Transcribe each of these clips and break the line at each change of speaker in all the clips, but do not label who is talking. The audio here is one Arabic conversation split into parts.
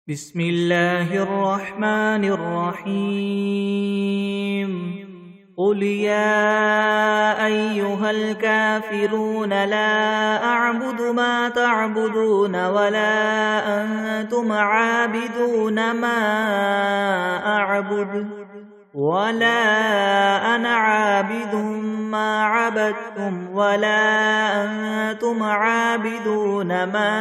بسم الله الرحمن الرحيم قل يا أيها الكافرون لا أعبد ما تعبدون ولا أنتم عابدون ما أعبد ولا أنا عابد ما عبدتم ولا أنتم عابدون ما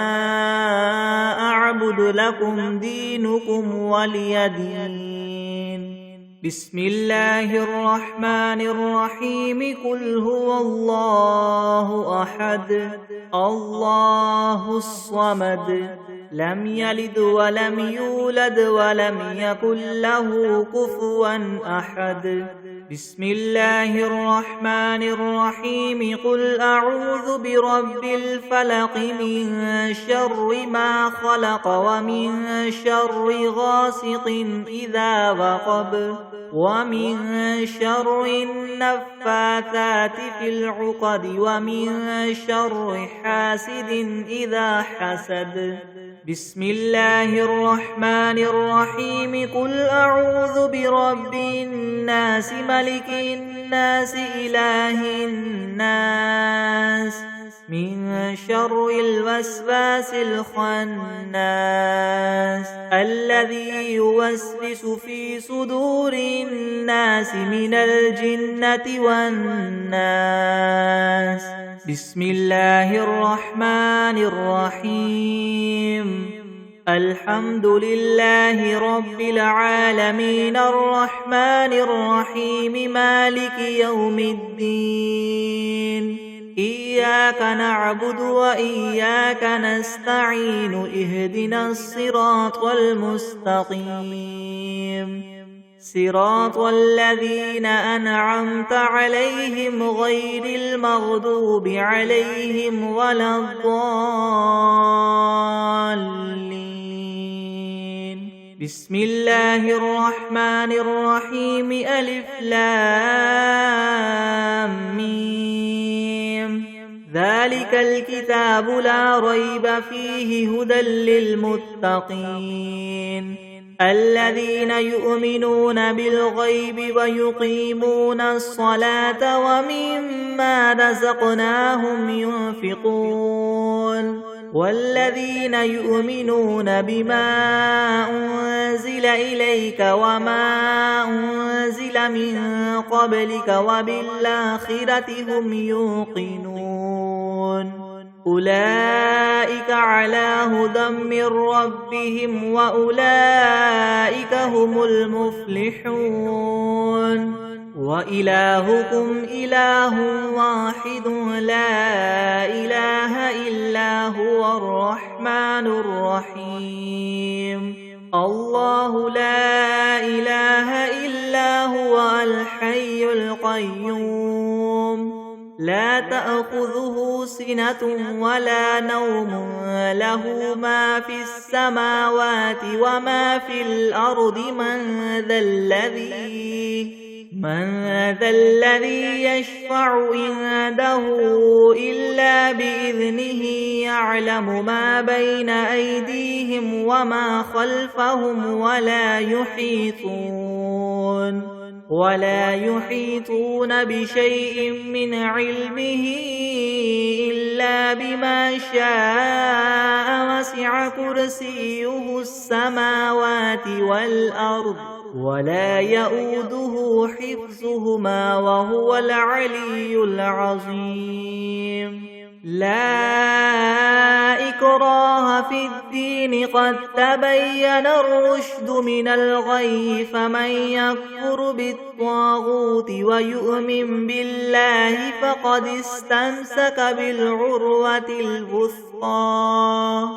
أعبد لكم دينكم ولي دين. بسم الله الرحمن الرحيم قل هو الله أحد الله الصمد لم يلد ولم يولد ولم يكن له كفوا أحد. بسم الله الرحمن الرحيم قل أعوذ برب الفلق من شر ما خلق ومن شر غاسق إذا وقب ومن شر النفاثات في العقد ومن شر حاسد إذا حسد. بسم الله الرحمن الرحيم قل أعوذ برب الناس ملك الناس إله الناس من شر الوسواس الخناس الذي يوسوس في صدور الناس من الجنة والناس. بسم الله الرحمن الرحيم الحمد لله رب العالمين الرحمن الرحيم مالك يوم الدين إياك نعبد وإياك نستعين اهدنا الصراط المستقيم صراط الذين أنعمت عليهم غير المغضوب عليهم ولا الضالين. بسم الله الرحمن الرحيم ألف لام ميم ذلك الكتاب لا ريب فيه هدى للمتقين الذين يؤمنون بالغيب ويقيمون الصلاة ومما رزقناهم ينفقون والذين يؤمنون بما أنزل إليك وما أنزل من قبلك وبالآخرة هم يوقنون أولئك على هدى من ربهم وأولئك هم المفلحون. وإلهكم إله واحد لا إله إلا هو الرحمن الرحيم الله لا إله إلا هو الحي القيوم لا تأخذه سنة ولا نوم له ما في السماوات وما في الأرض من ذا الذي يشفع عنده إلا بإذنه يعلم ما بين أيديهم وما خلفهم ولا يحيطون بشيء من علمه إلا بما شاء وسع كرسيه السماوات والأرض ولا يؤوده حفظهما وهو العلي العظيم. لا إكراه في الدين قد تبين الرشد من الغي فمن يكفر بالطاغوت ويؤمن بالله فقد استمسك بالعروة الوثقى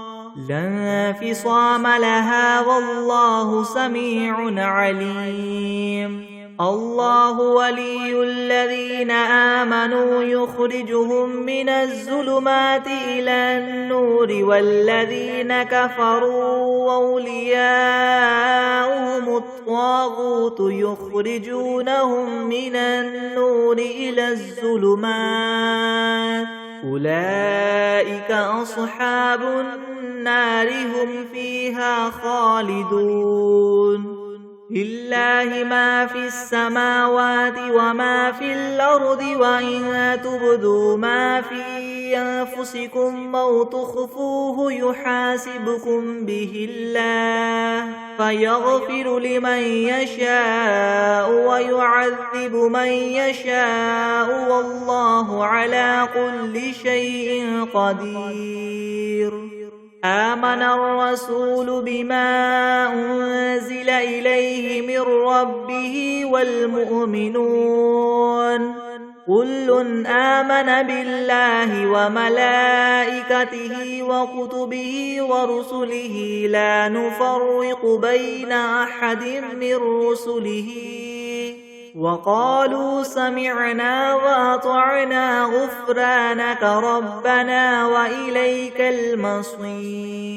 لا انفصام لها والله سميع عليم. الله ولي الذين آمنوا يخرجهم من الظلمات إلى النور والذين كفروا أولياؤهم الطاغوت يخرجونهم من النور إلى الظلمات أولئك أصحاب النار هم فيها خالدون لله ما في السماوات وما في الأرض وإن تبدوا ما في أنفسكم أو تخفوه يحاسبكم به الله فيغفر لمن يشاء ويعذب من يشاء والله على كل شيء قدير آمن الرسول بما أنزل إليه من ربه والمؤمنون كل آمن بالله وملائكته وكتبه ورسله لا نفرق بين أحد من رسله وقالوا سمعنا وأطعنا غفرانك ربنا وإليك المصير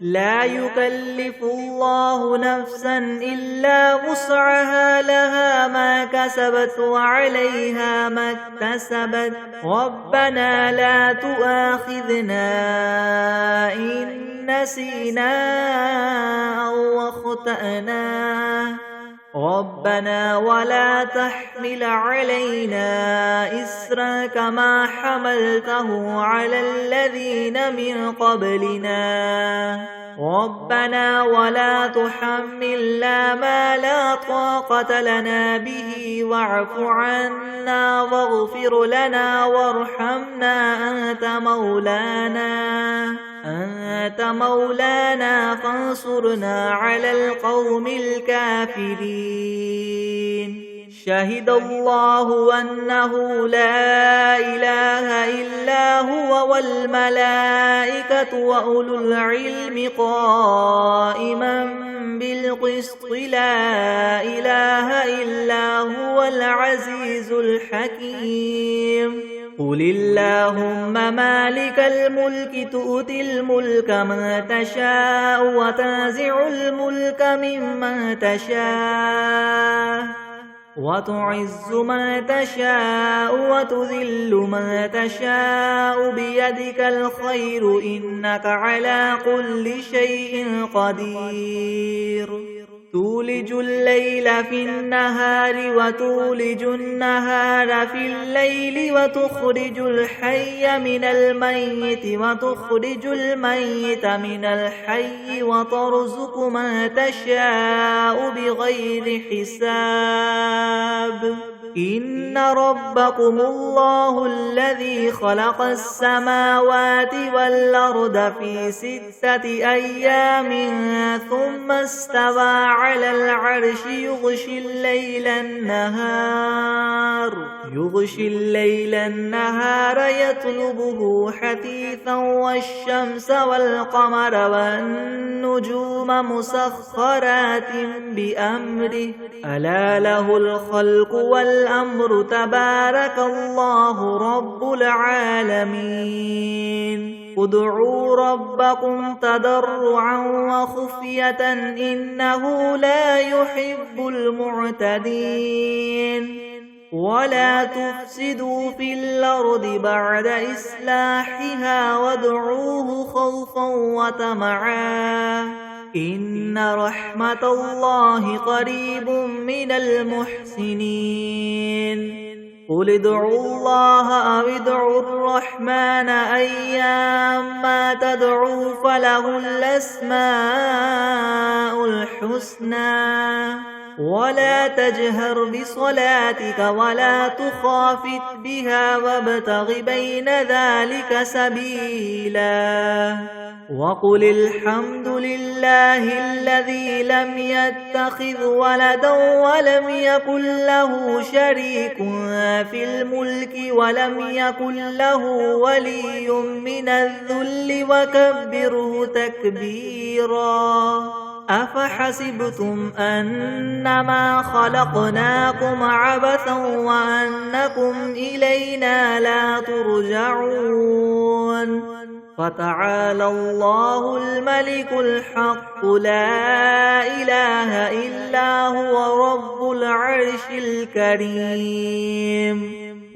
لا يكلف الله نفسا إلا وسعها لها ما كسبت وعليها ما اكتسبت ربنا لا تؤاخذنا إن نسينا أو أخطأنا ربنا ولا تحمل علينا إسرا كما حملته على الذين من قبلنا ربنا ولا تحملنا ما لا طاقة لنا به واعف عنا واغفر لنا وارحمنا أنت مولانا فانصرنا على القوم الكافرين شهد الله أنه لا إله إلا هو والملائكة وأولو العلم قائما بالقسط لا إله إلا هو العزيز الحكيم قل اللهم مالك الملك تؤتي الملك من تشاء وتنزع الملك ممن تشاء وتعز من تشاء وتذل من تشاء بيدك الخير إنك على كل شيء قدير تولج الليل في النهار وتولج النهار في الليل وتخرج الحي من الميت وتخرج الميت من الحي وترزق من تشاء بغير حساب إن ربكم الله الذي خلق السماوات والأرض في 6 أيام ثم استوى على العرش يغشي الليل النهار يطلبه حثيثا والشمس والقمر والنجوم مسخرات بأمره ألا له الخلق والأمر تبارك الله رب العالمين ادعوا ربكم تضرعا وخفية إنه لا يحب المعتدين ولا تفسدوا في الأرض بعد إصلاحها وادعوه خوفا وطمعا إن رحمة الله قريب من المحسنين قل ادعوا الله أو ادعوا الرحمن أيما تدعوا فله الأسماء الحسنى ولا تجهر بصلاتك ولا تخافت بها وابتغ بين ذلك سبيلا وقل الحمد لله الذي لم يتخذ ولدا ولم يكن له شريك في الملك ولم يكن له ولي من الذل وكبره تكبيرا أفحسبتم أنما خلقناكم عبثا وأنكم إلينا لا ترجعون فتعالى الله الملك الحق لا إله إلا هو رب العرش الكريم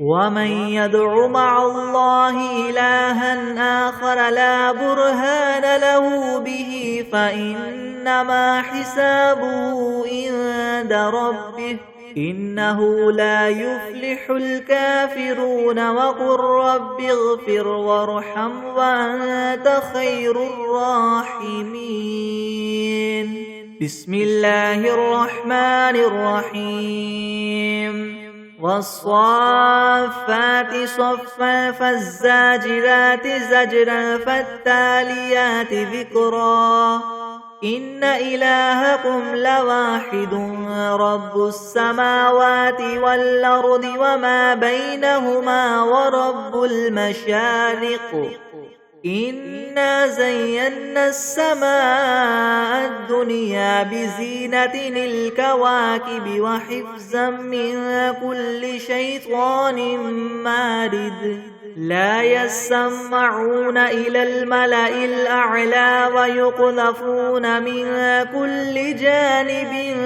ومن يدع مع الله إلها آخر لا برهان له به فإنما حسابه عند ربه إنه لا يفلح الكافرون وقل رب اغفر وارحم وأنت خير الراحمين بسم الله الرحمن الرحيم والصافات صفا فالزاجرات زجرا فالتاليات ذكرا إن إلهكم لواحد رب السماوات والأرض وما بينهما ورب المشارق إنا زينا السماء الدنيا بزينة الكواكب وحفظا من كل شيطان مارد لا يسمعون إلى الملأ الأعلى ويقذفون من كل جانب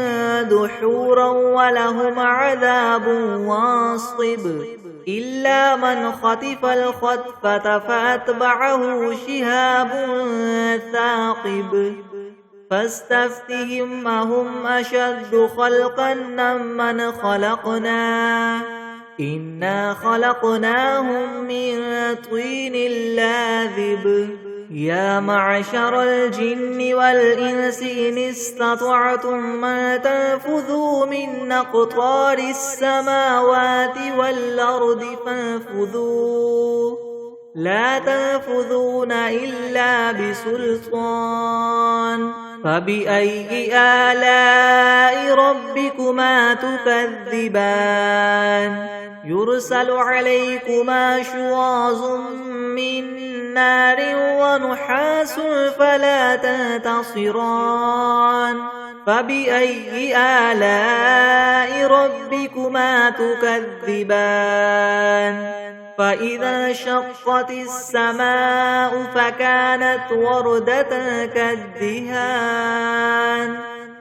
دحورا ولهم عذاب واصب إلا من خطف الخطفة فأتبعه شهاب ثاقب فاستفتهم أهم أشد خلقا ممن خلقنا إنا خلقناهم من طين لاذب يا معشر الجن والإنس إن استطعتم أن تنفذوا من أقطار السماوات والأرض فانفذوا لا تنفذون إلا بسلطان فبأي آلاء ربكما تكذبان يرسل عليكما شواظ من نار ونحاس فلا تنتصران فبأي آلاء ربكما تكذبان فإذا انشقت السماء فكانت وردة كالدهان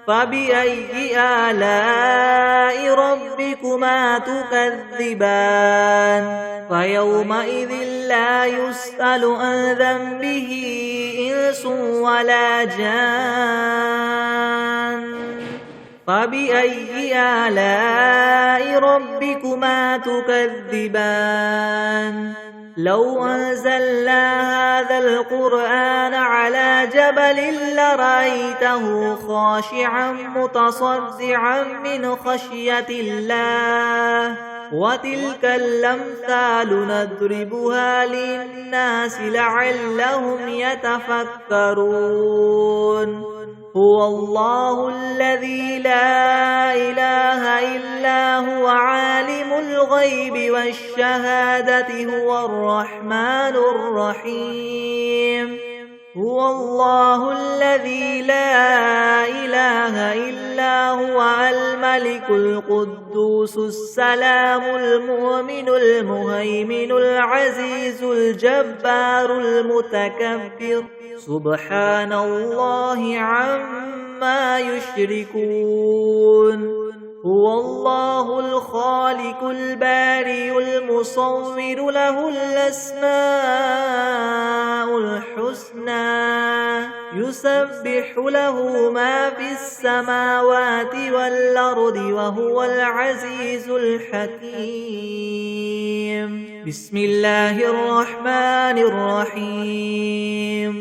فبأي آلاء ربكما تكذبان فيومئذ لا يسأل عن ذنبه إنس ولا جان فبأي آلاء ربكما تكذبان لو أنزلنا هذا القرآن على جبل لرأيته خاشعا متصدعا من خشية الله وتلك الأمثال نضربها للناس لعلهم يتفكرون هو الله الذي لا إله إلا هو عالم الغيب والشهادة هو الرحمن الرحيم هو الله الذي لا إله إلا هو الملك القدوس السلام المؤمن المهيمن العزيز الجبار المتكبر سبحان الله عما يشركون هو الله الخالق البارئ المصور له الأسماء الحسنى يسبح له ما في السماوات والأرض وهو العزيز الحكيم بسم الله الرحمن الرحيم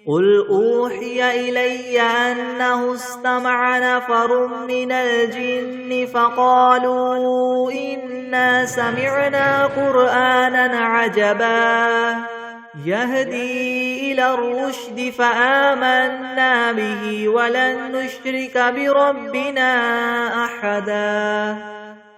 قل أوحي إلي أنه استمع نفر من الجن فقالوا إنا سمعنا قرآنا عجبا يهدي إلى الرشد فآمنا به ولن نشرك بربنا أحدا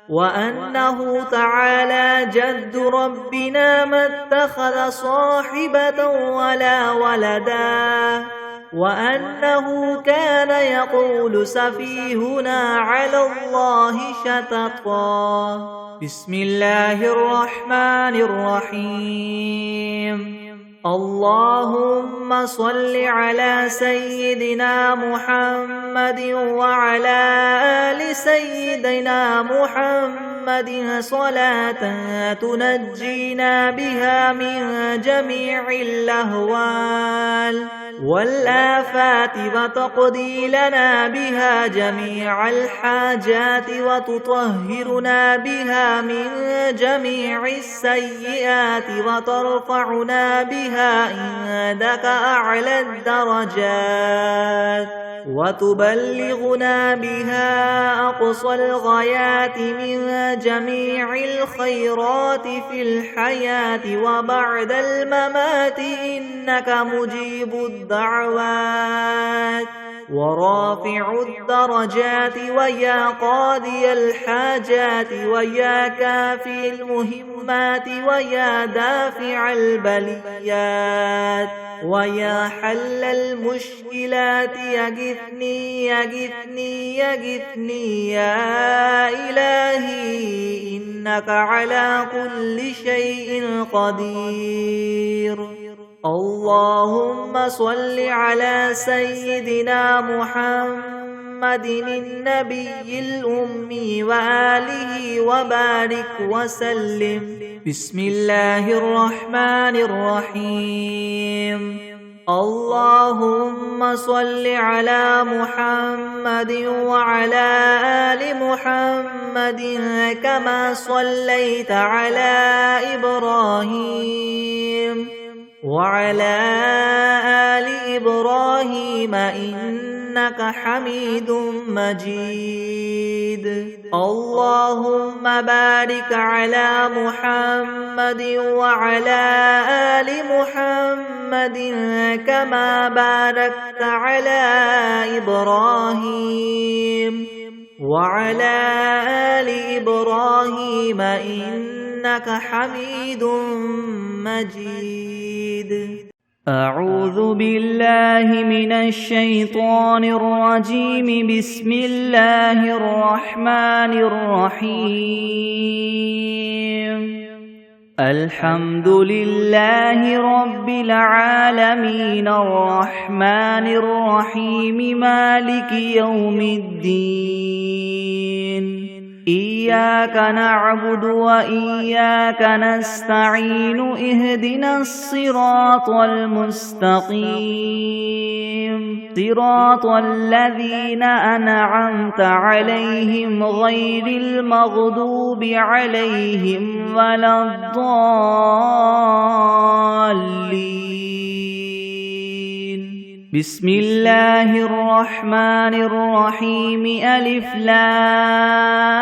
وأنه تعالى جد ربنا ما اتخذ صاحبة ولا ولدا وأنه كان يقول سفيهنا على الله شططا بسم الله الرحمن الرحيم اللهم صل على سيدنا محمد وعلى آل سيدنا محمد صلاة تنجينا بها من جميع الأهوال والآفات وتقضي لنا بها جميع الحاجات وتطهرنا بها من جميع السيئات وترفعنا بها عندك أعلى الدرجات وتبلغنا بها أقصى الغايات من جميع الخيرات في الحياة وبعد الممات إنك مجيب الدعوات ورافع الدرجات ويا قاضي الحاجات ويا كافي المهمات ويا دافع البليات ويا حل المشكلات يغثني يغثني يغثني يا إلهي إنك على كل شيء قدير. اللهم صل على سيدنا محمد النبي الأمي وآله وبارك وسلم. بسم الله الرحمن الرحيم. اللهم صل على محمد وعلى آل محمد كما صليت على إبراهيم وعلى آل إبراهيم إنك حميد مجيد. اللهم بارك على محمد وعلى آل محمد كما باركت على إبراهيم وعلى آل إبراهيم إنك حميد مجيد. أعوذ بالله من الشيطان الرجيم. بسم الله الرحمن الرحيم. الحمد لله رب العالمين الرحمن الرحيم مالك يوم الدين. إياك نعبد وإياك نستعين. اهدنا الصراط المستقيم صراط الذين أنعمت عليهم غير المغضوب عليهم ولا الضالين. بسم الله الرحمن الرحيم. ألف لام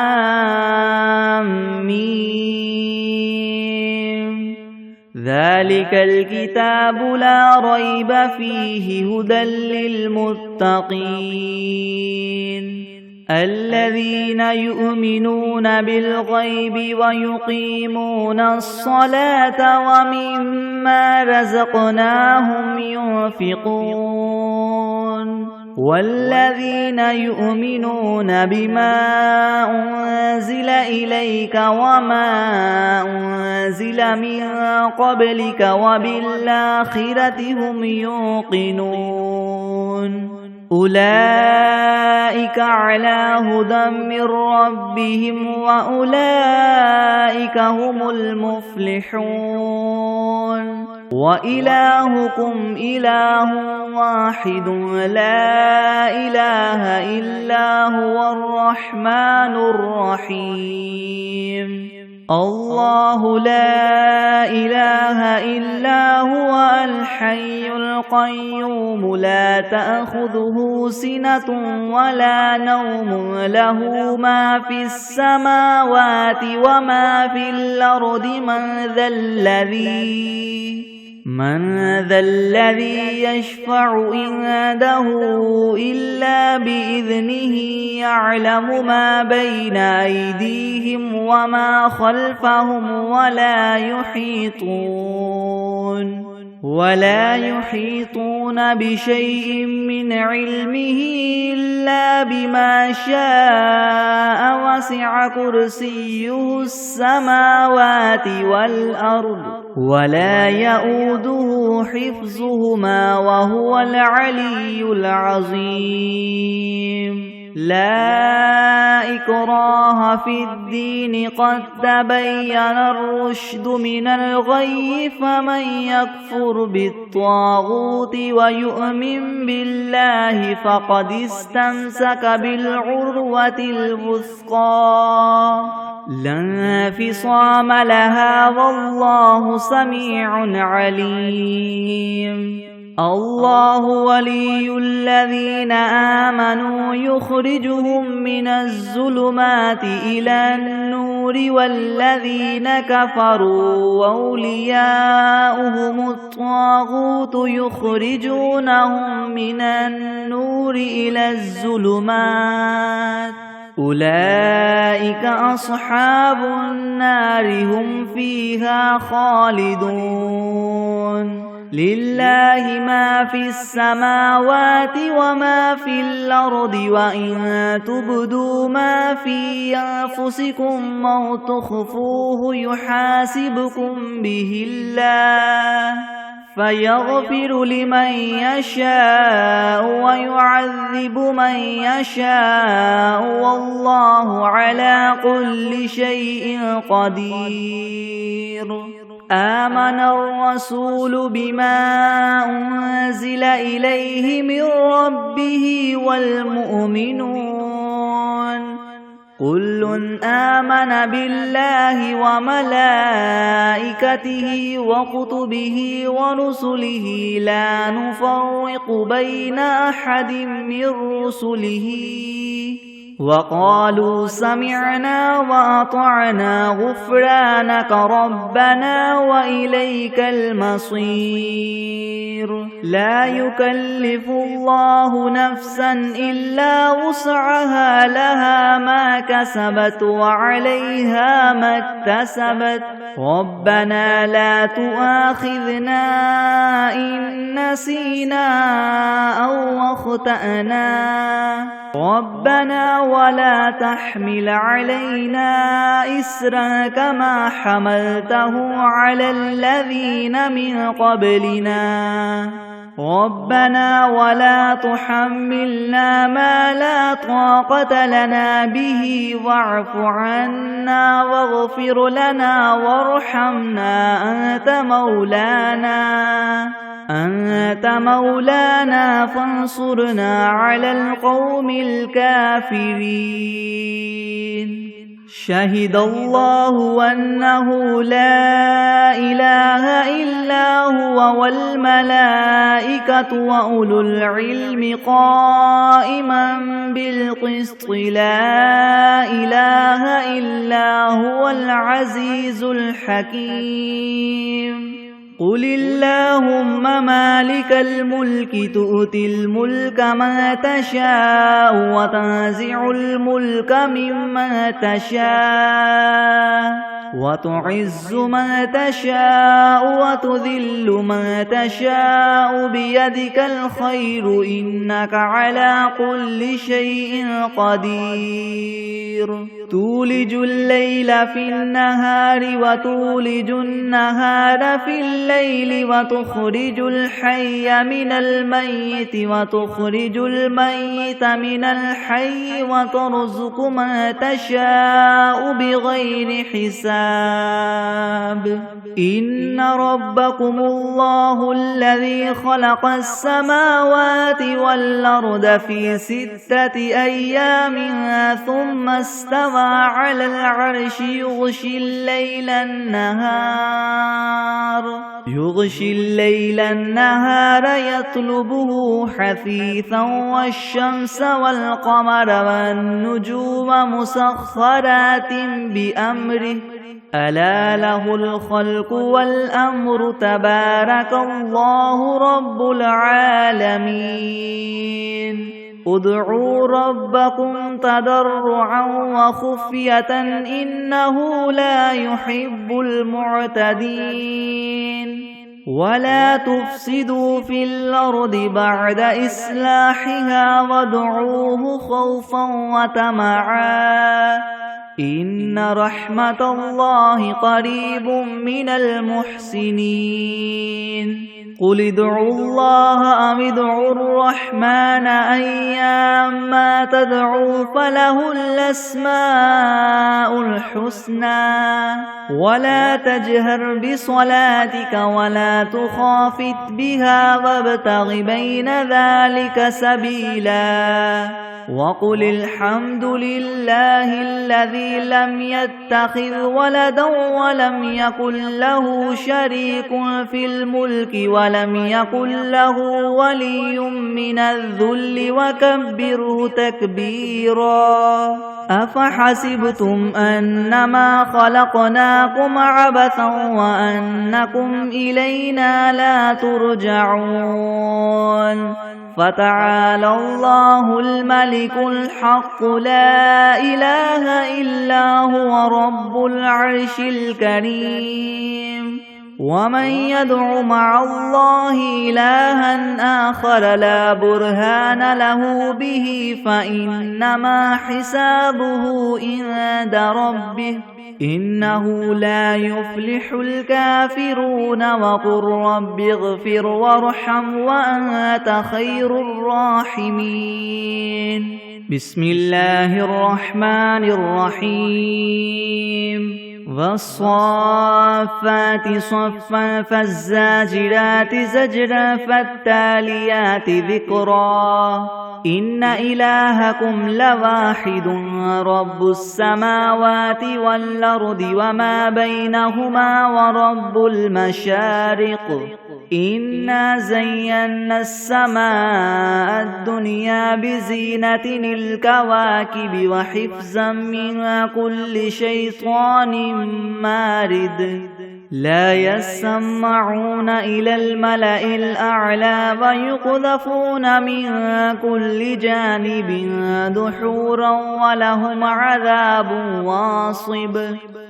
ميم. ذلك الكتاب لا ريب فيه هدى للمتقين الذين يؤمنون بالغيب ويقيمون الصلاة ومما رزقناهم ينفقون والذين يؤمنون بما أنزل إليك وما أنزل من قبلك وبالآخرة هم يوقنون أولئك على هدى من ربهم وأولئك هم المفلحون. وإلهكم إله واحد لا إله إلا هو الرحمن الرحيم. الله لا إله إلا هو الحي القيوم لا تأخذه سنة ولا نوم له ما في السماوات وما في الأرض. من ذا الذي يشفع عنده إلا بإذنه يعلم ما بين أيديهم وما خلفهم ولا يحيطون بشيء من علمه إلا بما شاء. وسع كرسيه السماوات والأرض ولا يؤوده حفظهما وهو العلي العظيم. لا إكراه في الدين قد تبين الرشد من الغي فمن يكفر بالطاغوت ويؤمن بالله فقد استمسك بالعروة الوثقى لا انفصام لها والله سميع عليم الله ولي الذين آمنوا يخرجهم من الظلمات إلى النور والذين كفروا وأولياؤهم الطاغوت يخرجونهم من النور إلى الظلمات أولئك أصحاب النار هم فيها خالدون لله ما في السماوات وما في الأرض وإن تبدوا ما في أنفسكم أو تخفوه يحاسبكم به الله فيغفر لمن يشاء ويعذب من يشاء والله على كل شيء قدير آمن الرسول بما أنزل إليه من ربه والمؤمنون كل آمن بالله وملائكته وكتبه ورسله لا نفرق بين أحد من رسله وقالوا سمعنا وأطعنا غفرانك ربنا وإليك المصير لا يكلف الله نفسا إلا وسعها لها ما كسبت وعليها ما اكتسبت ربنا لا تؤاخذنا إن نسينا أو أخطأنا ربنا ولا تحمل علينا إسرا كما حملته على الذين من قبلنا ربنا ولا تحملنا ما لا طاقة لنا به واعف عنا واغفر لنا وارحمنا أنت مولانا فانصرنا على القوم الكافرين شهد الله أنه لا إله إلا هو والملائكة وأولو العلم قائما بالقسط لا إله إلا هو العزيز الحكيم قل اللهم مالك الملك تؤتي الملك من تشاء وتنزع الملك ممن تشاء وتعز من تشاء وتذل من تشاء بيدك الخير إنك على كل شيء قدير تولج الليل في النهار وتولج النهار في الليل وتخرج الحي من الميت وتخرج الميت من الحي وترزق من تشاء بغير حساب إن ربكم الله الذي خلق السماوات والأرض في 6 أيام ثم استوى على العرش يغشي الليل النهار يطلبه حثيثا والشمس والقمر والنجوم مسخرات بأمره ألا له الخلق والأمر تبارك الله رب العالمين ادعوا ربكم تضرعا وخفية إنه لا يحب المعتدين ولا تفسدوا في الأرض بعد إصلاحها وادعوه خوفا وطمعا إن رحمة الله قريب من المحسنين قل ادعوا الله أم ادعوا الرحمن أيما تدعوا فله الأسماء الحسنى ولا تجهر بصلاتك ولا تخافت بها وابتغ بين ذلك سبيلا وقل الحمد لله الذي لم يتخذ ولدا ولم يكن له شريك في الملك ولم يكن له ولي من الذل وكبره تكبيرا أفحسبتم أنما خلقناكم عبثا وأنكم إلينا لا ترجعون فتعالى الله الملك الحق لا إله إلا هو رب العرش الكريم ومن يدع مع الله إلها آخر لا برهان له به فإنما حسابه عند ربه إنه لا يفلح الكافرون وقل رب اغفر وارحم وأنت خير الراحمين بسم الله الرحمن الرحيم والصافات صفا فالزاجرات زجرا فالتاليات ذكرا إن إلهكم لواحد رب السماوات والأرض وما بينهما ورب المشارق إنا زينا السماء الدنيا بزينة الكواكب وحفظا من كل شيطان مارد لا يسمعون إلى الملأ الأعلى ويقذفون من كل جانب دحورا ولهم عذاب واصب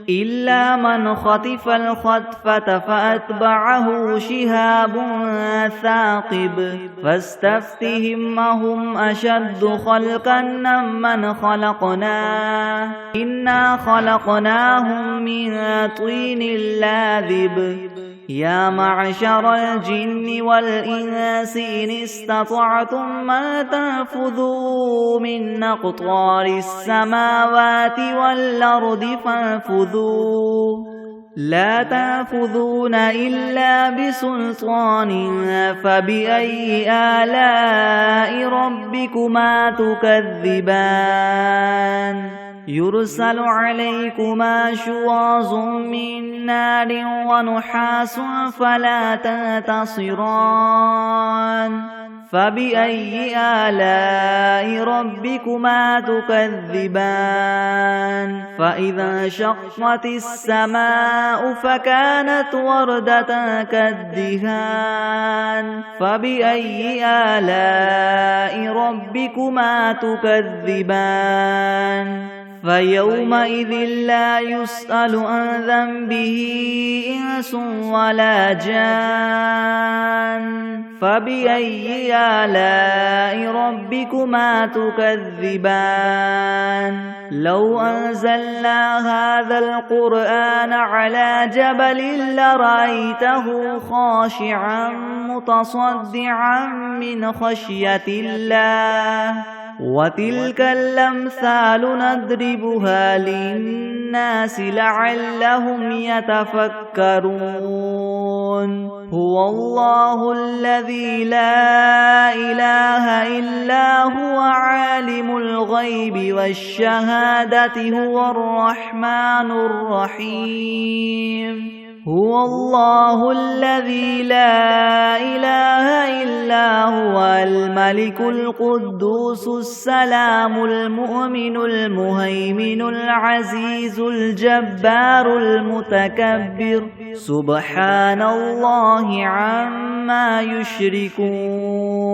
إلا من خطف الخطفة فأتبعه شهاب ثاقب فاستفتهم أهم أشد خلقا من خلقنا إنا خلقناهم من طين لاذب يا معشر الجن والإنس إن استطعتم أن تنفذوا من أقطار السماوات والأرض فانفذوا لا تنفذون إلا بسلطان فبأي آلاء ربكما تكذبان يرسل عليكما شواظ من نار ونحاس فلا تنتصران فبأي آلاء ربكما تكذبان فإذا انشقت السماء فكانت وردة كالدهان فبأي آلاء ربكما تكذبان فيومئذ لا يسأل عن ذنبه إنس ولا جان فبأي آلاء ربكما تكذبان لو أنزلنا هذا القرآن على جبل لرأيته خاشعا متصدعا من خشية الله وتلك الأمثال نضربها للناس لعلهم يتفكرون هو الله الذي لا إله إلا هو عالم الغيب والشهادة هو الرحمن الرحيم هو الله الذي لا إله إلا هو الملك القدوس السلام المؤمن المهيمن العزيز الجبار المتكبر سبحان الله عما يشركون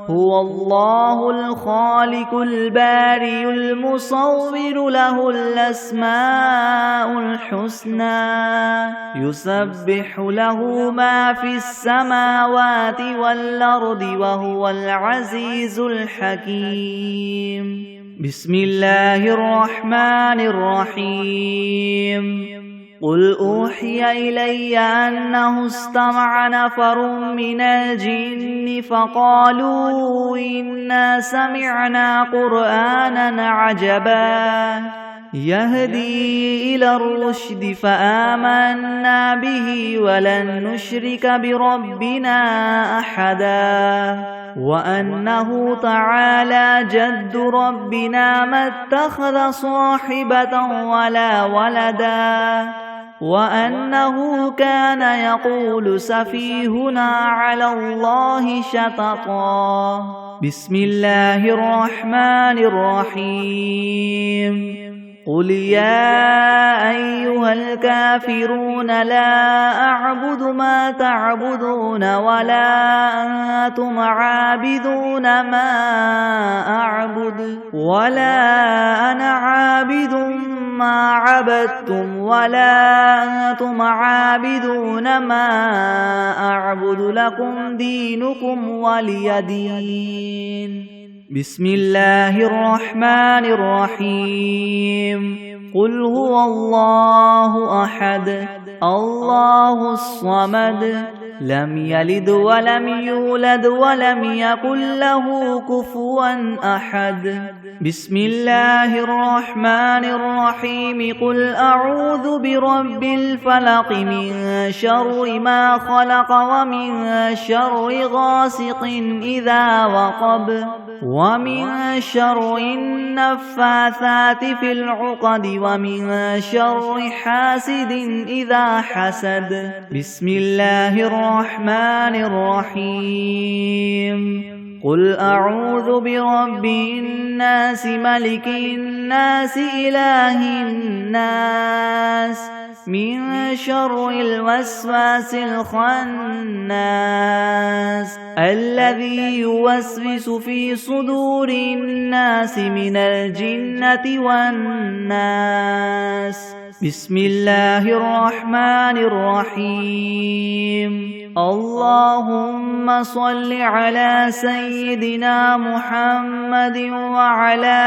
هو الله الخالق البارئ المصور له الأسماء الحسنى يسبح له ما في السماوات والأرض وهو العزيز الحكيم بسم الله الرحمن الرحيم قل أوحي إلي أنه استمع نفر من الجن فقالوا إنا سمعنا قرآنا عجبا يهدي إلى الرشد فآمنا به ولن نشرك بربنا أحدا وأنه تعالى جد ربنا ما اتخذ صاحبة ولا ولدا وأنه كان يقول سفيهنا على الله شططا بسم الله الرحمن الرحيم قل يا أيها الكافرون لا أعبد ما تعبدون ولا أنتم عابدون ما أعبد ولا أنا عابد ما عبدتم ولا أنتم عابدون ما أعبد لكم دينكم ولي دين بسم الله الرحمن الرحيم قل هو الله أحد الله الصمد لم يلد ولم يولد ولم يكن له كفوا أحد بسم الله الرحمن الرحيم قل أعوذ برب الفلق من شر ما خلق ومن شر غاسق إذا وقب ومن شر النفاثات في العقد ومن شر حاسد إذا حسد بسم الله الرحمن الرحيم قل أعوذ برب الناس ملك الناس إله الناس من شر الوسواس الخناس الذي يوسوس في صدور الناس من الجنة والناس بسم الله الرحمن الرحيم اللهم صل على سيدنا محمد وعلى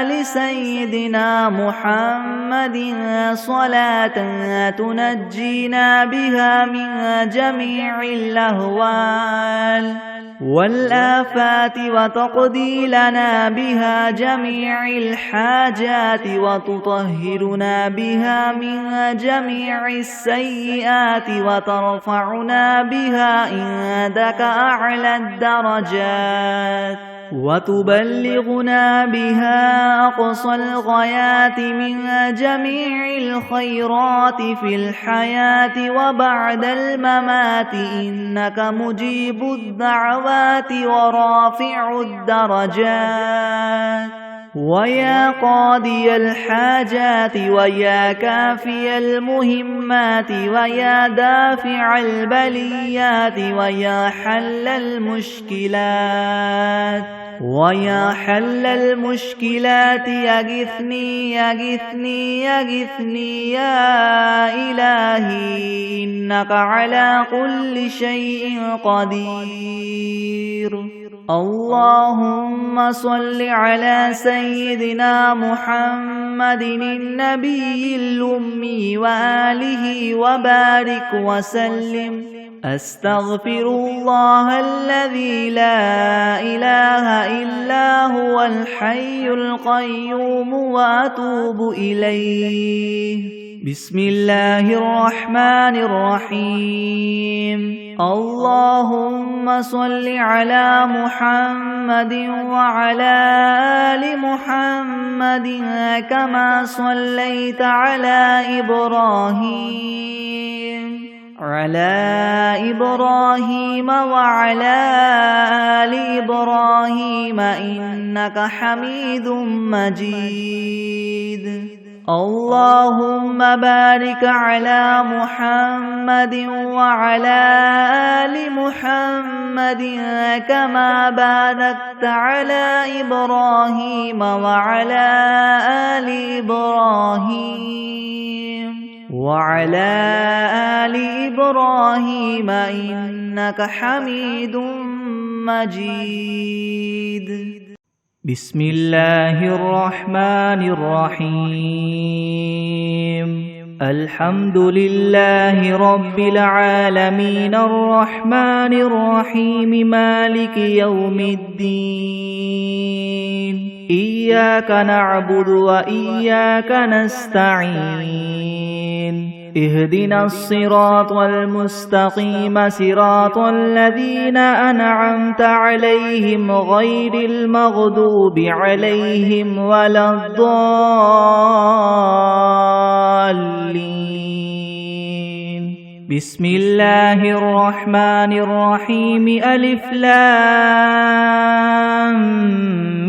آل سيدنا محمد صلاة تنجينا بها من جميع الأهوال والآفات وتقضي لنا بها جميع الحاجات وتطهرنا بها من جميع السيئات وترفعنا بها عندك أعلى الدرجات وتبلغنا بها أقصى الغايات من جميع الخيرات في الحياة وبعد الممات إنك مجيب الدعوات ورافع الدرجات ويا قاضي الحاجات ويا كافي المهمات ويا دافع البليات ويا حل المشكلات ويا حل المشكلات يغثني يغثني يغثني يا إلهي إنك على كل شيء قدير اللهم صل على سيدنا محمد النبي الأمي وآله وبارك وسلم أستغفر الله الذي لا إله إلا هو الحي القيوم وأتوب إليه بسم الله الرحمن الرحيم اللهم صل على محمد وعلى آل محمد كما صليت على إبراهيم وعلى آل إبراهيم إنك حميد مجيد اللهم بارك على محمد وعلى آل محمد كما باركت على إبراهيم وعلى آل إبراهيم إنك حميد مجيد بسم الله الرحمن الرحيم الحمد لله رب العالمين الرحمن الرحيم مالك يوم الدين إياك نعبد وإياك نستعين اهدنا الصراط المستقيم صراط الذين أنعمت عليهم غير المغضوب عليهم ولا الضالين بسم الله الرحمن الرحيم ألف لام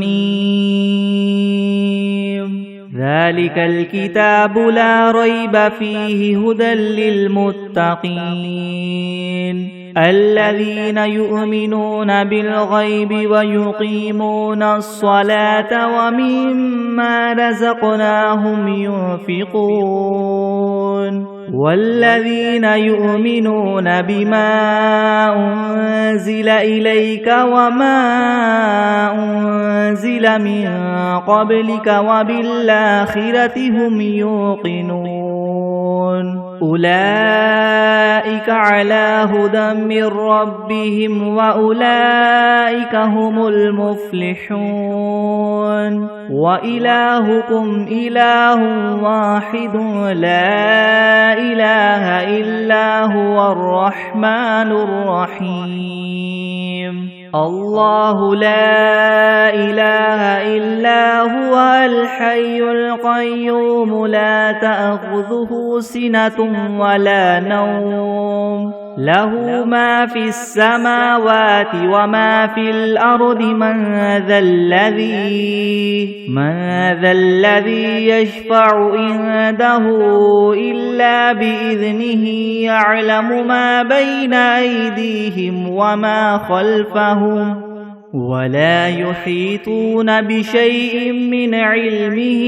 ميم ذلك الكتاب لا ريب فيه هدى للمتقين الذين يؤمنون بالغيب ويقيمون الصلاة ومما رزقناهم ينفقون والذين يؤمنون بما أنزل إليك وما أنزل من قبلك وبالآخرة هم يوقنون أولئك على هدى من ربهم وأولئك هم المفلحون وإلهكم إله واحد لا إله إلا هو الرحمن الرحيم الله لا إله إلا هو الحي القيوم لا تأخذه سنة ولا نوم له ما في السماوات وما في الأرض من ذا الذي يشفع عنده إلا بإذنه يعلم ما بين أيديهم وما خلفهم ولا يحيطون بشيء من علمه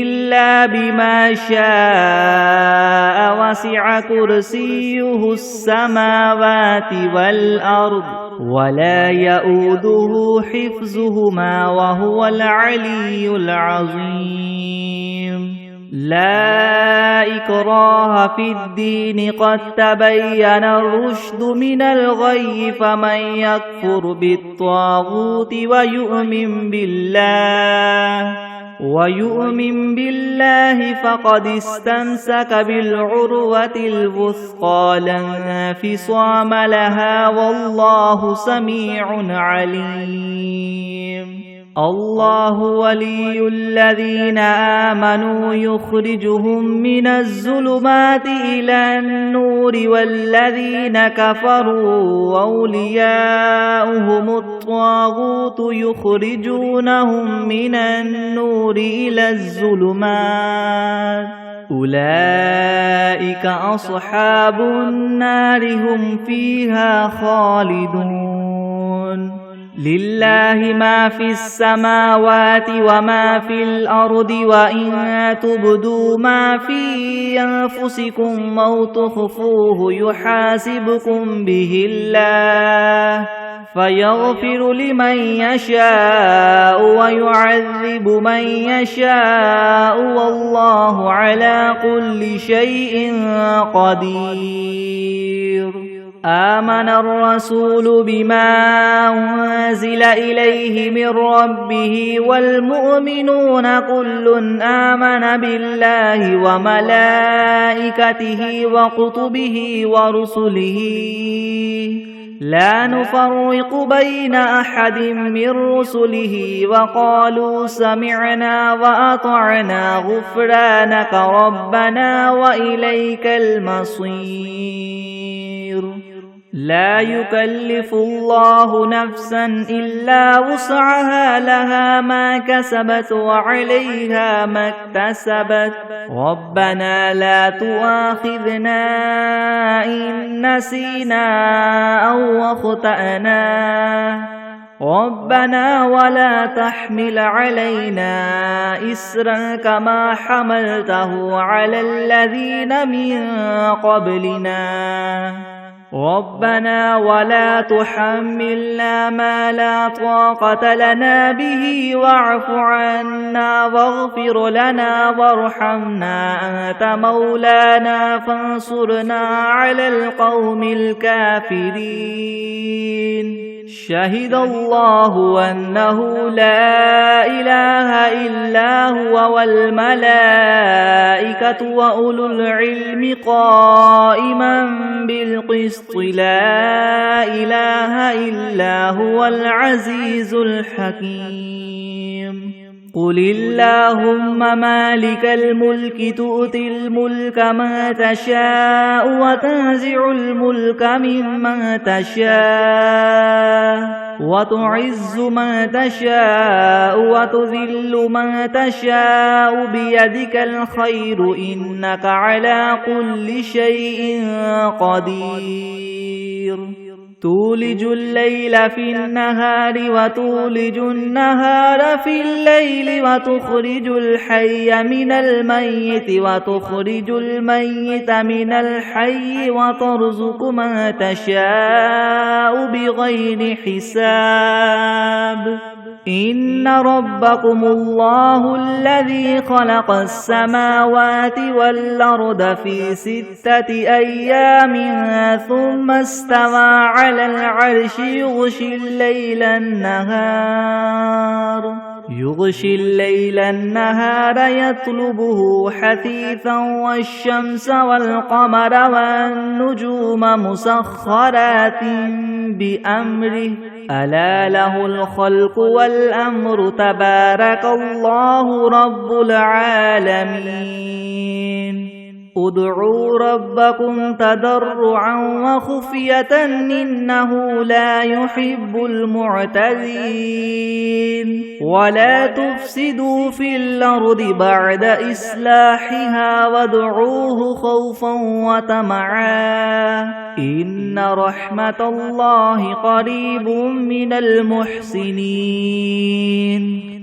إلا بما شاء وسع كرسيه السماوات والأرض ولا يؤوده حفظهما وهو العلي العظيم لا إكراه في الدين قد تبين الرشد من الغي فمن يكفر بالطاغوت ويؤمن بالله فقد استمسك بالعروة الوثقى لا انفصام لها والله سميع عليم الله ولي الذين آمنوا يخرجهم من الظلمات إلى النور والذين كفروا أولياؤهم الطاغوت يخرجونهم من النور إلى الظلمات أولئك أصحاب النار هم فيها خالدون لله ما في السماوات وما في الأرض وإن تبدوا ما في أنفسكم أو تخفوه يحاسبكم به الله فيغفر لمن يشاء ويعذب من يشاء والله على كل شيء قدير آمن الرسول بما أنزل إليه من ربه والمؤمنون كل آمن بالله وملائكته وكتبه ورسله لا نفرق بين أحد من رسله وقالوا سمعنا وأطعنا غفرانك ربنا وإليك المصير لا يكلف الله نفسا إلا وسعها لها ما كسبت وعليها ما اكتسبت ربنا لا تؤاخذنا إن نسينا أو أخطأنا ربنا ولا تحمل علينا إسرا كما حملته على الذين من قبلنا ربنا ولا تحملنا ما لا طاقة لنا به واعف عنا واغفر لنا وارحمنا أنت مولانا فانصرنا على القوم الكافرين شهد الله أنه لا إله إلا هو والملائكة وأولو العلم قائما بالقسط لا إله إلا هو العزيز الحكيم قل اللهم مالك الملك تؤتي الملك من تشاء وتنزع الملك ممن تشاء وتعز من تشاء وتذل من تشاء بيدك الخير إنك على كل شيء قدير تولج الليل في النهار وتولج النهار في الليل وتخرج الحي من الميت وتخرج الميت من الحي وترزق من تشاء بغير حساب إن ربكم الله الذي خلق السماوات والأرض في 6 أيام ثم استوى على العرش يغشي الليل النهار يطلبه حثيثا والشمس والقمر والنجوم مسخرات بأمره ألا له الخلق والأمر تبارك الله رب العالمين ادعوا ربكم تضرعا وخفية إنه لا يحب المعتدين ولا تفسدوا في الأرض بعد إصلاحها وادعوه خوفا وطمعا إن رحمة الله قريب من المحسنين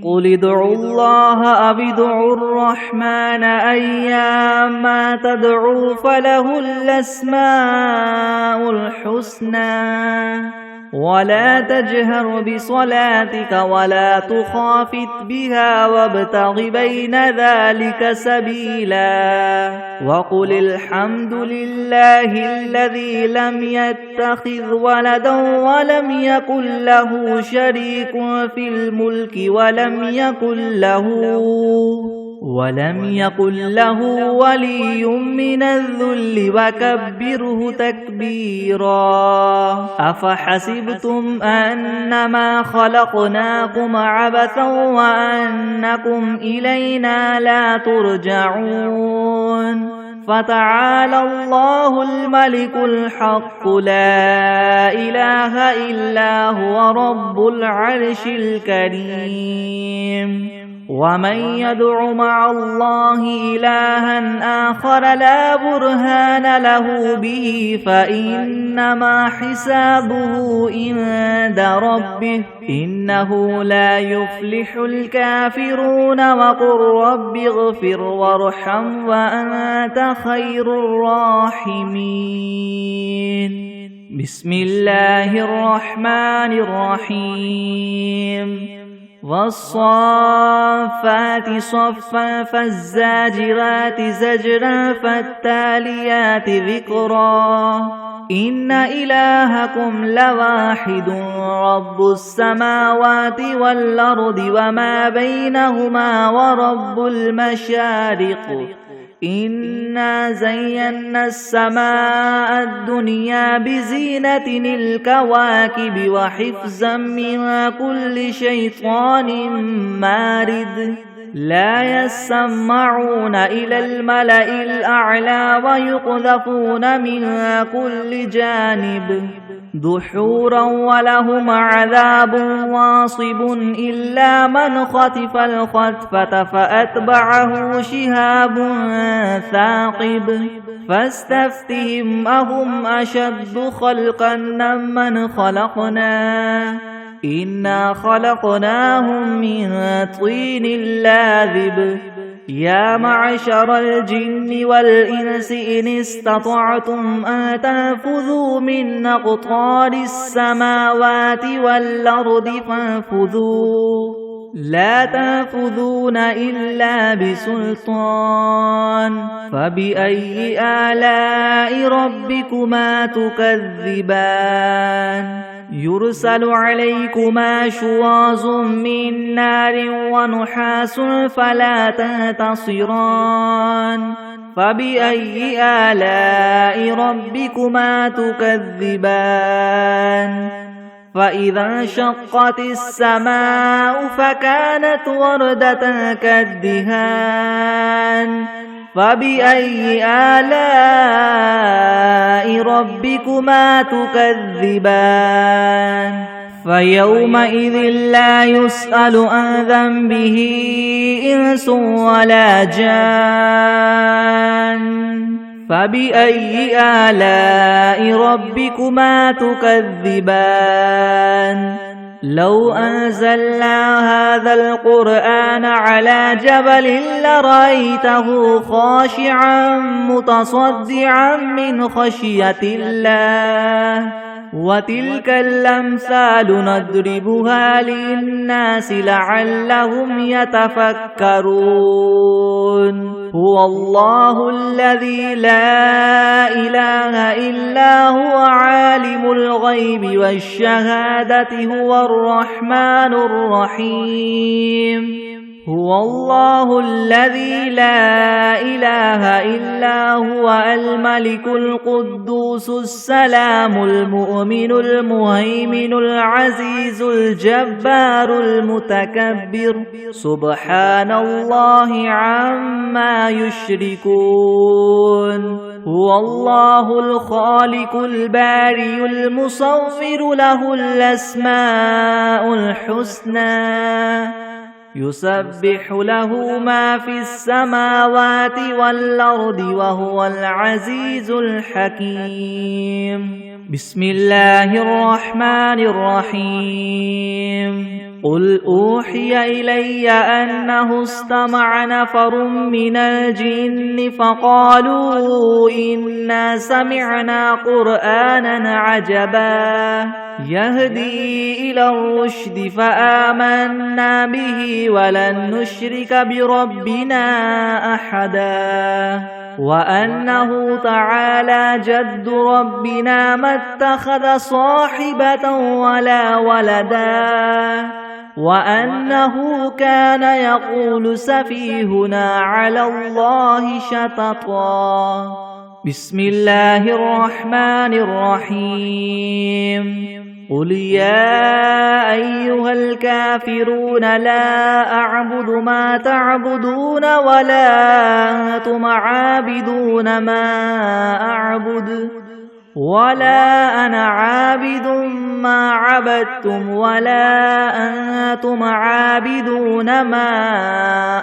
قل ادعوا الله أو ادعوا الرحمن أيما تدعوا فله الأسماء الحسنى ولا تجهر بصلاتك ولا تخافت بها وابتغ بين ذلك سبيلا وقل الحمد لله الذي لم يتخذ ولدا ولم يكن له شريك في الملك ولم يكن له ولي من الذل وكبره تكبيرا أفحسبتم أنما خلقناكم عبثا وأنكم إلينا لا ترجعون فتعالى الله الملك الحق لا إله إلا هو رب العرش الكريم ومن يدع مع الله إلها آخر لا برهان له به فإنما حسابه عند ربه إنه لا يفلح الكافرون وقل رب اغفر وارحم وأنت خير الراحمين بسم الله الرحمن الرحيم والصافات صفا فالزاجرات زجرا فالتاليات ذكرا إن إلهكم لواحد رب السماوات والأرض وما بينهما ورب المشارق إنا زينا السماء الدنيا بزينة الكواكب وحفظا من كل شيطان مارد لا يسمعون إلى الملأ الأعلى ويقذفون من كل جانب دحورا ولهم عذاب واصب إلا من خطف الخطفة فأتبعه شهاب ثاقب فاستفتهم أهم أشد خلقا ممن خلقنا إنا خلقناهم من طين لاذب يا معشر الجن والإنس إن استطعتم أن تنفذوا من أقطار السماوات والأرض فانفذوا لا تنفذون إلا بسلطان فبأي آلاء ربكما تكذبان يرسل عليكما شواظ من نار ونحاس فلا تنتصران فبأي آلاء ربكما تكذبان فإذا انشقت السماء فكانت وردة كالدهان فبأي آلاء ربكما تكذبان فيومئذ لا يسأل عن ذنبه إنس ولا جان فبأي آلاء ربكما تكذبان لو أنزلنا هذا القرآن على جبل لرأيته خاشعا متصدعا من خشية الله وتلك الأمثال نضربها للناس لعلهم يتفكرون هو الله الذي لا إله إلا هو عالم الغيب والشهادة هو الرحمن الرحيم هو الله الذي لا إله إلا هو الملك القدوس السلام المؤمن المهيمن العزيز الجبار المتكبر سبحان الله عما يشركون هو الله الخالق الباري المصور له الأسماء الحسنى يسبح له ما في السماوات والأرض وهو العزيز الحكيم بسم الله الرحمن الرحيم قل أوحي إلي أنه استمع نفر من الجن فقالوا إنا سمعنا قرآنا عجبا يهدي إلى الرشد فآمنا به ولن نشرك بربنا أحدا وأنه تعالى جد ربنا ما اتخذ صاحبة ولا ولدا وأنه كان يقول سفيهنا على الله شططا بسم الله الرحمن الرحيم قل يا أيها الكافرون لا أعبد ما تعبدون ولا أنتم عابدون ما أعبد ولا أنا عابد ما عبدتم ولا أنتم عابدون ما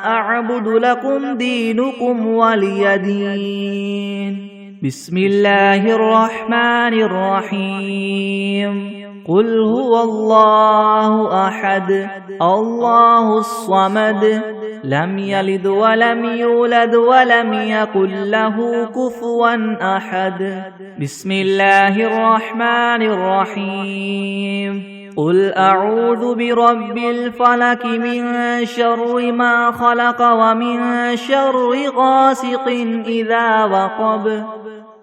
أعبد لكم دينكم ولي دين بسم الله الرحمن الرحيم قل هو الله أحد الله الصمد لم يلد ولم يولد ولم يكن له كفوا أحد بسم الله الرحمن الرحيم قل أعوذ برب الفلك من شر ما خلق ومن شر غاسق إذا وقب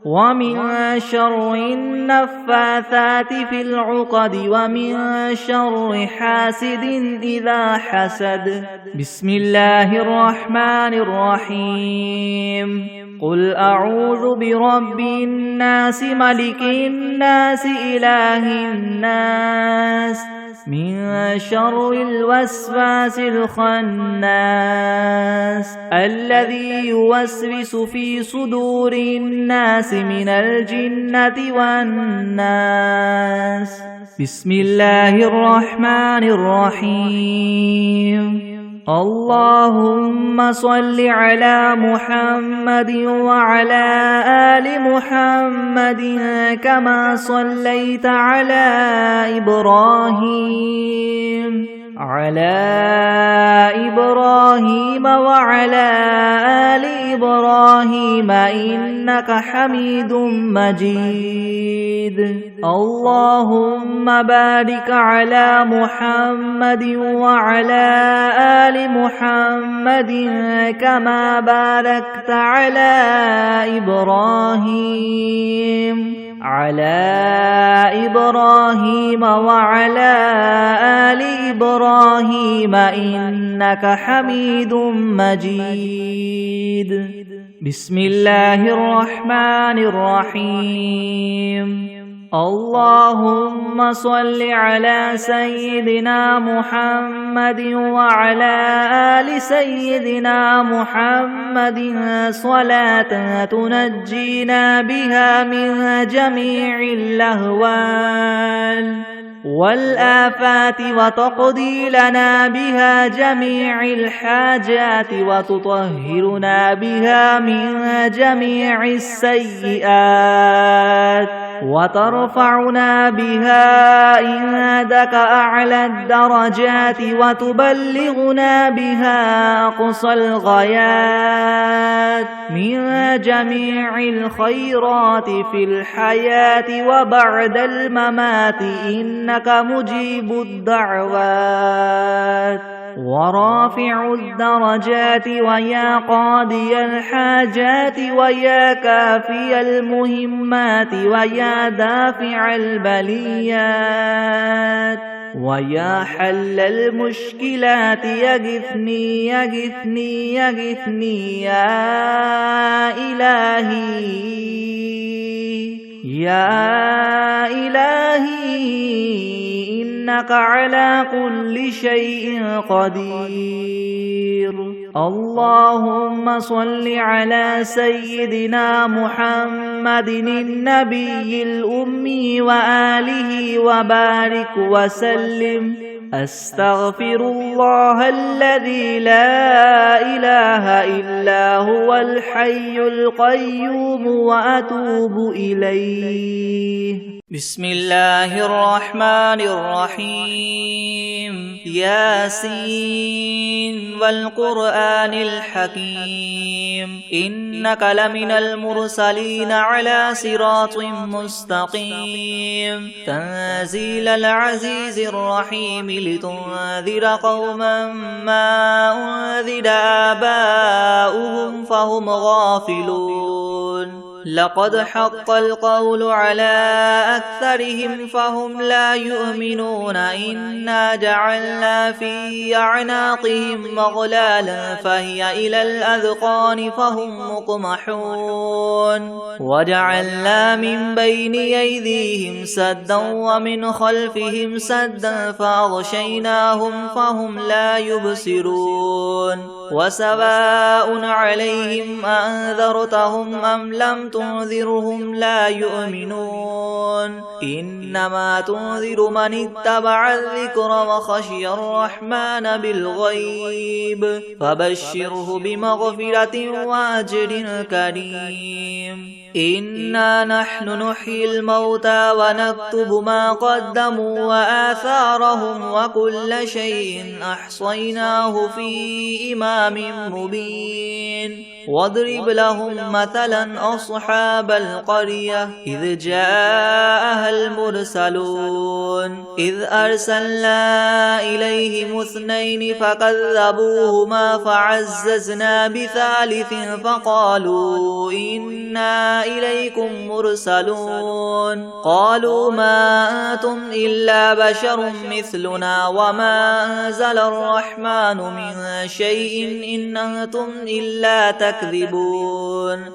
ومن شر النفاثات في العقد ومن شر حاسد إذا حسد بسم الله الرحمن الرحيم قل أعوذ برب الناس ملك الناس إله الناس من شر الوسواس الخناس الذي يوسوس في صدور الناس من الجنة والناس بسم الله الرحمن الرحيم اللهم صل على محمد وعلى آل محمد كما صليت على إبراهيم وعلى وعلى آل إبراهيم إنك حميد مجيد. اللهم بارك على محمد وعلى آل محمد كما باركت على إبراهيم وعلى آل إبراهيم إنك حميد مجيد. بسم الله الرحمن الرحيم. اللهم صل على سيدنا محمد وعلى آل سيدنا محمد صلاة تنجينا بها من جميع اللهوان والآفات وتقضي لنا بها جميع الحاجات وتطهرنا بها من جميع السيئات وترفعنا بها عندك أعلى الدرجات وتبلغنا بها أقصى الغايات من جميع الخيرات في الحياة وبعد الممات إنك مجيب الدعوات ورافع الدرجات ويا قاضي الحاجات ويا كافي المهمات ويا دافع البليات ويا حل المشكلات يغثني يغثني يغثني يا إلهي إنك على كل شيء قدير. اللهم صل على سيدنا محمد النبي الأمي وآله وبارك وسلم. أستغفر الله الذي لا إله إلا هو الحي القيوم وأتوب إليه. بسم الله الرحمن الرحيم. ياسين والقرآن الحكيم إنك لمن المرسلين على صراط مستقيم تنزيل العزيز الرحيم لتنذر قوما ما أنذر آباؤهم فهم غافلون. لقد حق القول على أكثرهم فهم لا يؤمنون. إنا جعلنا في أعناقهم مغلالا فهي إلى الأذقان فهم مقمحون. وجعلنا من بين أيديهم سدا ومن خلفهم سدا فأغشيناهم فهم لا يبصرون. وسواء عليهم أنذرتهم أم لم تنذرهم لا يؤمنون. إنما تنذر من اتبع الذكر وخشي الرحمن بالغيب فبشره بمغفرة وأجر كريم. إنا نحن نحيي الموتى ونكتب ما قدموا وآثارهم وكل شيء أحصيناه في إمام مبين. واضرب لهم مثلا أصحاب القرية إذ جاءها المرسلون إذ أرسلنا إليهم 2 فكذبوهما فعززنا بثالث فقالوا إنا إليكم مرسلون. قالوا ما أنتم إلا بشر مثلنا وما أنزل الرحمن من شيء إن أنتم إلا تكذبون.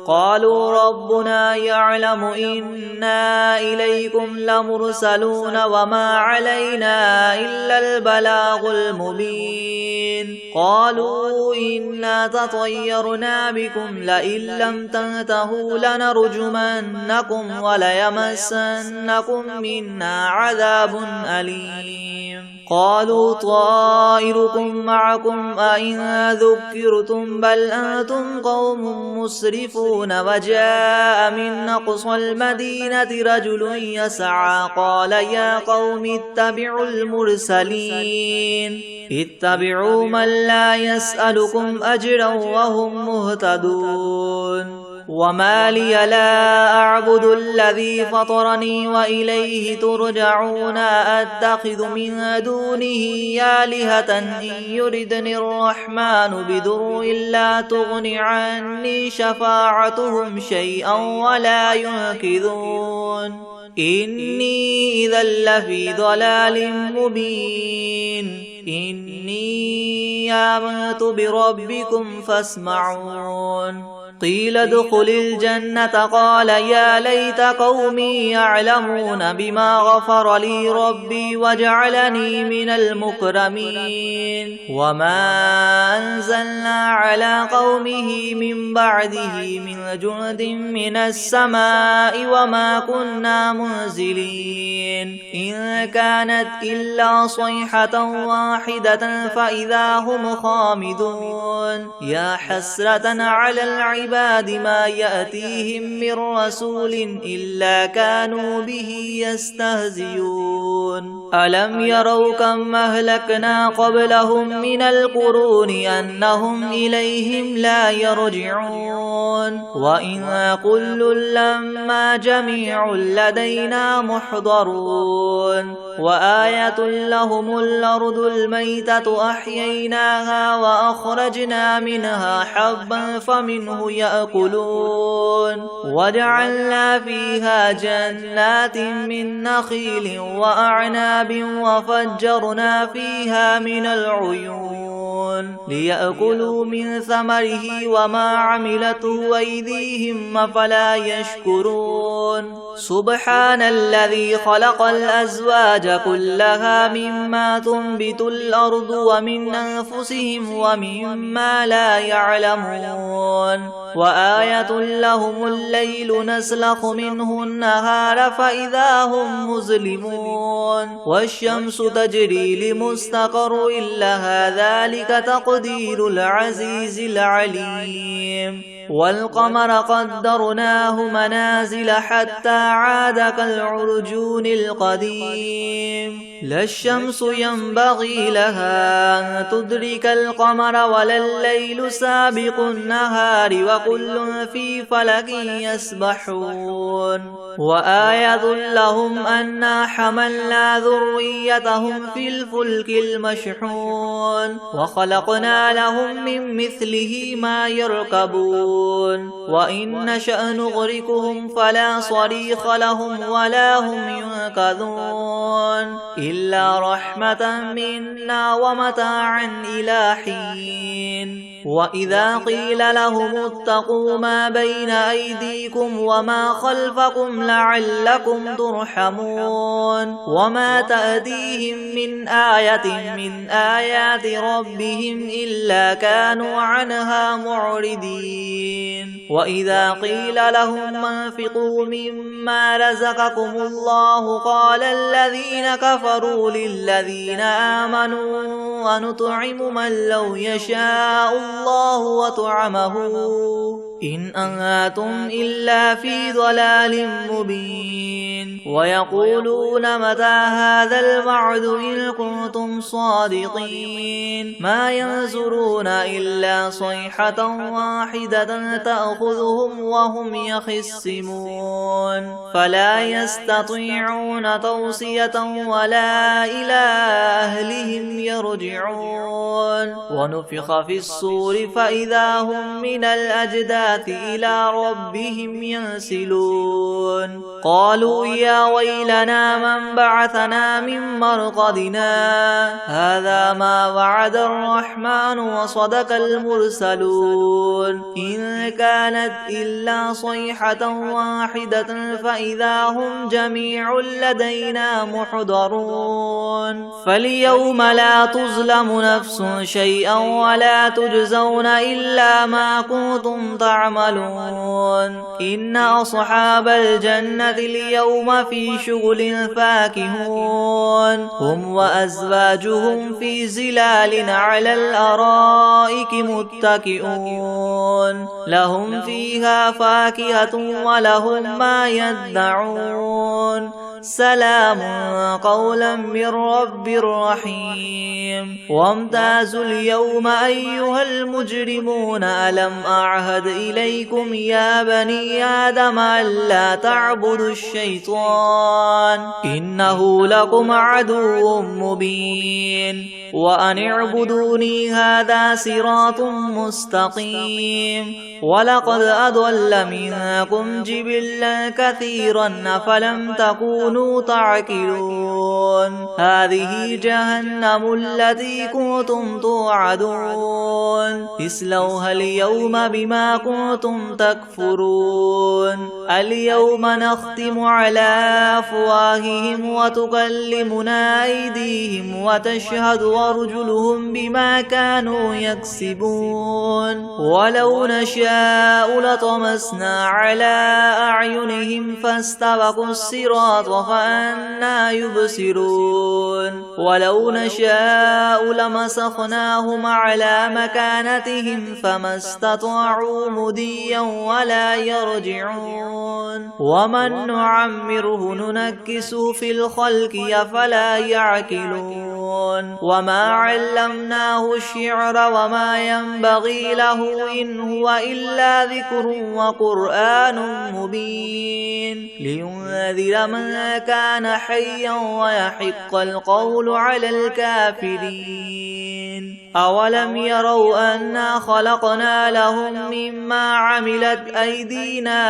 قالوا ربنا يعلم إنا إليكم لمرسلون وما علينا إلا البلاغ المبين. قالوا إنا تطيرنا بكم لئن لم تنتهوا لنرجمنكم وليمسنكم منا عذاب أليم. قالوا طائركم معكم أئن ذكرتم بل أنتم قوم مسرفون وجاء من أقصى المدينة رجل يسعى قال يا قوم اتبعوا المرسلين اتبعوا من لا يسألكم أجرا وهم مهتدون وما لي لا أعبد الذي فطرني وإليه ترجعون أتخذ من دونه آلهة إن يردني الرحمن بضر لا تغن عني شفاعتهم شيئا ولا ينقذون إني إذا لفي ضلال مبين إني آمنت بربكم فاسمعون قيل ادخل الجنة قال يا ليت قومي يعلمون بما غفر لي ربي وجعلني من المكرمين وما أنزلنا على قومه من بعده من جند من السماء وما كنا منزلين إن كانت إلا صيحة واحدة فإذا هم خامدون يا حسرة على العباد ما يأتيهم من رسول إلا كانوا به يستهزئون ألم يروا كم أهلكنا قبلهم من القرون أنهم إليهم لا يرجعون وإن كل لما جميع لدينا محضرون وآية لهم الأرض الميتة أحييناها وأخرجنا منها حبا فمنه يأكلون وجعلنا فيها جنات من نخيل وأعناب وفجرنا فيها من العيون ليأكلوا من ثمره وما عملته أيديهم أفلا يشكرون سبحان الذي خلق الأزواج كلها مما تنبت الأرض ومن أنفسهم ومما لا يعلمون وآية لهم الليل نسلخ منه النهار فإذا هم مظلمون والشمس تجري لمستقر لها ذلك تقدير العزيز العليم والقمر قدرناه منازل حتى عاد كالعرجون القديم لا الشمس ينبغي لها أن تدرك القمر ولا الليل سابق النهار وكل في فلك يسبحون وآية لهم أنا حملنا ذريتهم في الفلك المشحون وخلقنا لهم من مثله ما يركبون وإن نشأ نغرقهم فلا صريخ لهم ولا هم ينقذون إلا رحمة منا ومتاعا إلى حين وإذا قيل لهم اتقوا ما بين أيديكم وما خلفكم لعلكم ترحمون وما تأتيهم من آية من آيات ربهم إلا كانوا عنها معرضين وإذا قيل لهم انفقوا مما رزقكم الله قال الذين كفروا للذين آمنوا ونطعم من لو يشاء الله وطعمه إن أنتم إلا في ضلال مبين ويقولون متى هذا الوعد إن كنتم صادقين ما ينظرون إلا صيحة واحدة تأخذهم وهم يخصمون فلا يستطيعون توصية ولا إلى أهلهم يرجعون ونفخ في الصور فإذا هم من الأجداث إلى ربهم ينسلون قالوا يا ويلنا من بعثنا من مرقدنا هذا ما وعد الرحمن وصدق المرسلون إن كانت إلا صيحة واحدة فإذا هم جميع لدينا محضرون فاليوم لا تظلم نفس شيئا ولا تجزون إلا ما كنتم تعملون تعملون إن أصحاب الجنة اليوم في شغل فاكهون هم وأزواجهم في زلال على الأرائك متكئون لهم فيها فاكهة ولهم ما يدعون سلام قولا من رب رحيم وامتازوا اليوم أيها المجرمون ألم أعهد إليكم يا بني آدم ألا تعبدوا الشيطان إنه لكم عدو مبين وأن اعبدوني هذا صراط مستقيم ولقد أضل منكم جبلا كثيرا أفلم تكونوا تعقلون هذه جهنم التي كنتم توعدون اصلوها اليوم بما كنتم تكفرون اليوم نختم على أفواههم وتكلمنا أيديهم وتشهد أرجلهم بما كانوا يكسبون ولو نشاء لطمسنا على أعينهم فاستبقوا الصراط فأنى يبصرون ولو نشاء لمسخناهم على مكانتهم فما استطاعوا مضيا ولا يرجعون ومن نعمره ننكسه في الخلق أفلا يعقلون وما علمناه الشعر وما ينبغي له إن هو إلا ذكر وقرآن مبين لينذر من كان حيا ويحق القول على الكافرين أولم يروا أنا خلقنا لهم مما عملت أيدينا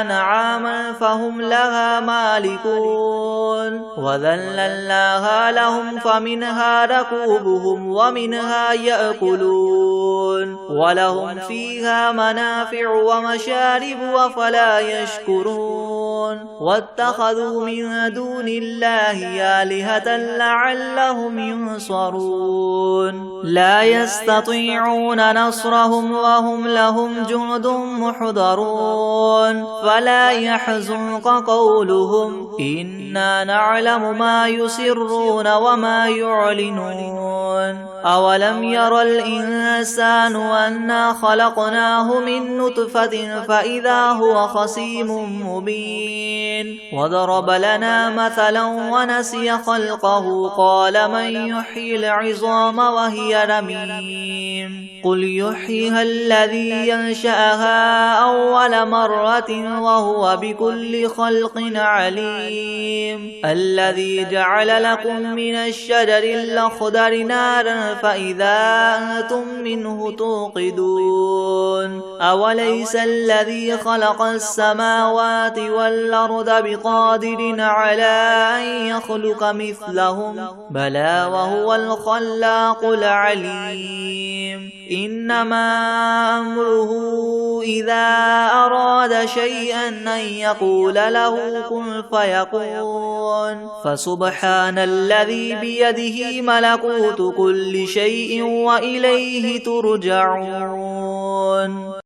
أنعاما فهم لها مالكون وذللناها لهم فمنها ركوبهم ومنها يأكلون ولهم فيها منافع ومشارب أفلا يشكرون واتخذوا من دون الله آلهة لعلهم ينصرون لا يستطيعون نصرهم وهم لهم جند محضرون فلا يحزنك قولهم إنا نعلم ما يسرون وما يعلنون أولم ير الإنسان أنا خلقناه من نطفة فإذا هو خصيم مبين وضرب لنا مثلا ونسي خلقه قال من يحيي العظام وهي رميم قل يحييها الذي ينشأها أول مرة وهو بكل خلق عليم الذي جعل لكم من الشجر الأخضر نارا فإذا أنتم منه توقدون أوليس الذي خلق السماوات والأرض بقادر على أن يخلق مثلهم بلى وهو الخلاق العليم إنما أمره إذا أراد شيئا أن يقول له كن فيكون فسبحان الذي بيده ملكوت كل شيء وإليه ترجعون